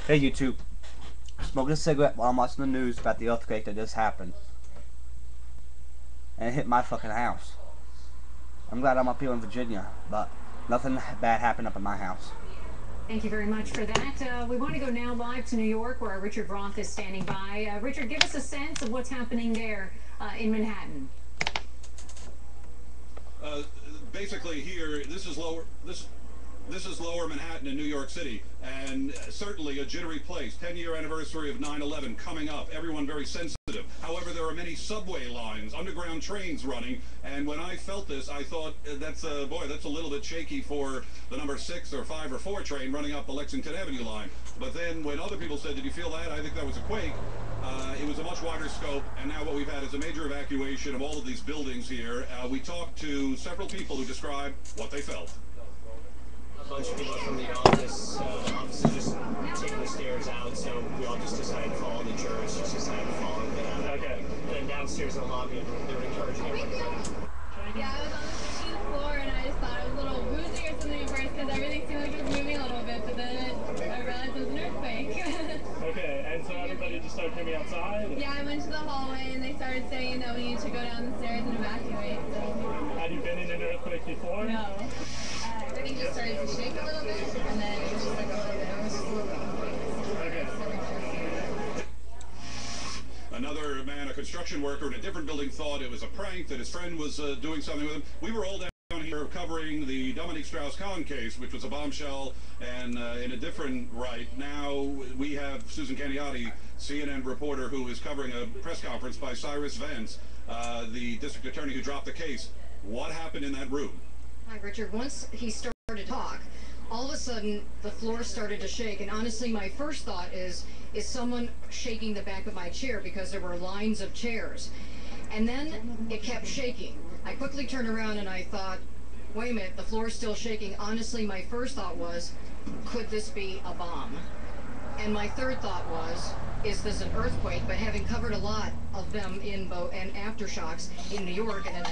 Hey YouTube, smoking a cigarette while I'm watching the news about the earthquake that just happened. And it hit my fucking house. I'm glad I'm up here in Virginia, but nothing bad happened up at my house. Thank you very much for that. We want to go now live to New York where Richard Roth is standing by. Richard, give us a sense of what's happening there in Manhattan. Basically here, this is lower Manhattan in New York City, and certainly a jittery place. 10-year anniversary of 9/11 coming up. Everyone very sensitive. However, there are many subway lines, underground trains running, and when I felt this, I thought that's a little bit shaky for the number 6 or 5 or 4 train running up the Lexington Avenue line. But then when other people said, "Did you feel that?" I think that was a quake. It was a much wider scope, and now what we've had is a major evacuation of all of these buildings here. We talked to several people who described what they felt. A bunch of people from the offices just taking the stairs out, so we all just decided to follow the jurors, just decided to follow them. Okay. And then downstairs in the lobby, they were encouraging everyone to go. Yeah, I was on the 15th floor, and I just thought it was a little woozy or something at first, because everything seemed like it was moving a little bit, but then I realized it was an earthquake. Okay, and so everybody just started coming outside? Yeah, I went to the hallway, and they started saying that we need to go down the stairs and evacuate, so. Had you been in an earthquake before? No. Everything just started to shake a little bit, and then it was just like a little bit. It was just a little bit. Okay. Another man, a construction worker in a different building, thought it was a prank, that his friend was doing something with him. We were all down here covering the Dominique Strauss-Kahn case, which was a bombshell, and in a different right. Now we have Susan Caniati, CNN reporter, who is covering a press conference by Cyrus Vance, the district attorney who dropped the case. What happened in that room? Hi, Richard. Once he started to talk, all of a sudden the floor started to shake, and honestly my first thought is someone shaking the back of my chair, because there were lines of chairs, and then it kept shaking. I quickly turned around and I thought, wait a minute, the floor is still shaking. Honestly, my first thought was, could this be a bomb? And my third thought was, is this an earthquake? But having covered a lot of them and aftershocks in New York and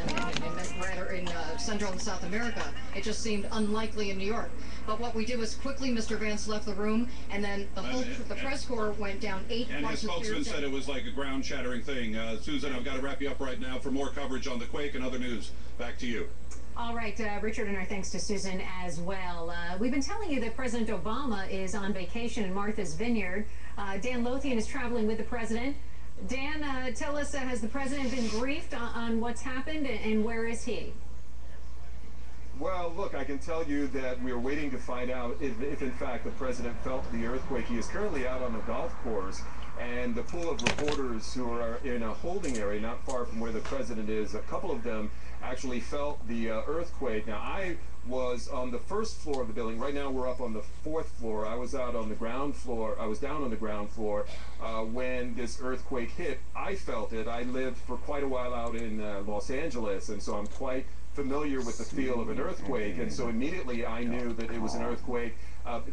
in Central and South America, it just seemed unlikely in New York. But what we did was quickly Mr. Vance left the room, and then the press corps went down 8 and flights his of spokesman stairs. said it was like a ground-shattering thing. Susan, I've got to wrap you up right now for more coverage on the quake and other news. Back to you. All right, Richard, and our thanks to Susan as well. We've been telling you that President Obama is on vacation in Martha's Vineyard. Dan Lothian is traveling with the president. Dan, tell us, has the president been briefed on what's happened, and where is he? Well, look, I can tell you that we're waiting to find out if in fact the president felt the earthquake. He is currently out on the golf course, and the pool of reporters who are in a holding area not far from where the president is, a couple of them actually felt the earthquake. Now, I was on the first floor of the building. Right now we're up on the 4th floor. I was out on the ground floor. I was down on the ground floor when this earthquake hit. I felt it. I lived for quite a while out in Los Angeles, and so I'm quite familiar with the feel of an earthquake, and so immediately I knew that it was an earthquake.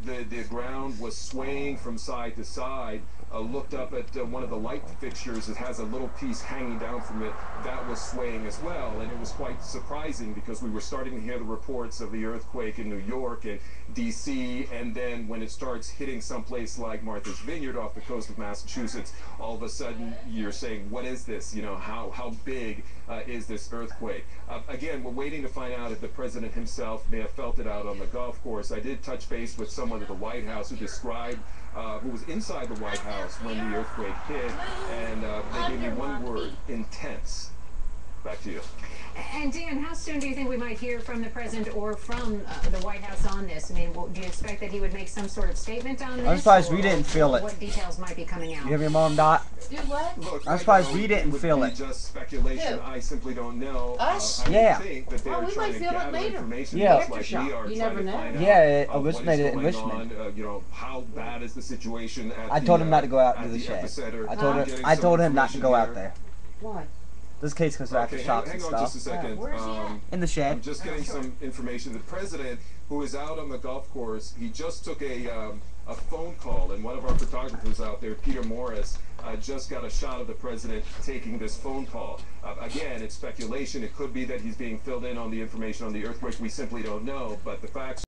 The ground was swaying from side to side. Looked up at one of the light fixtures. It has a little piece hanging down from it. That was swaying as well, and it was quite surprising because we were starting to hear the reports of the earthquake in New York and D.C., and then when it starts hitting someplace like Martha's Vineyard off the coast of Massachusetts, all of a sudden you're saying, what is this? You know, how big is this earthquake? Again, we're waiting to find out if the president himself may have felt it out on the golf course. I did touch base with someone at the White House who described who was inside the White House when the earthquake hit, and they gave me one word: intense. Back to you. And Dan, how soon do you think we might hear from the president or from the White House on this? I mean, do you expect that he would make some sort of statement on this? I'm surprised we didn't feel it. What details might be coming out? You hear me, Mom, Dot? Do what? Look, I'm surprised we didn't feel it. Just speculation. Who? I simply don't know. Us? I Yeah. think that they're we trying might to feel it gather later. information Yeah. just like we Aftershock. are You trying never to know. find out Yeah, it what is originated in going Richmond. on, you know, how bad is the situation at I told him not to go out at to the shed. epicenter. I told him not to go out Here. there. Why? This case goes back to Okay, shocks hang and on just a stuff. second. Where's he at? In the shed. I'm just getting some information. The president, who is out on the golf course, he just took a phone call, and one of our photographers out there, Peter Morris, just got a shot of the president taking this phone call. Again, it's speculation. It could be that he's being filled in on the information on the earthquake. We simply don't know, but the facts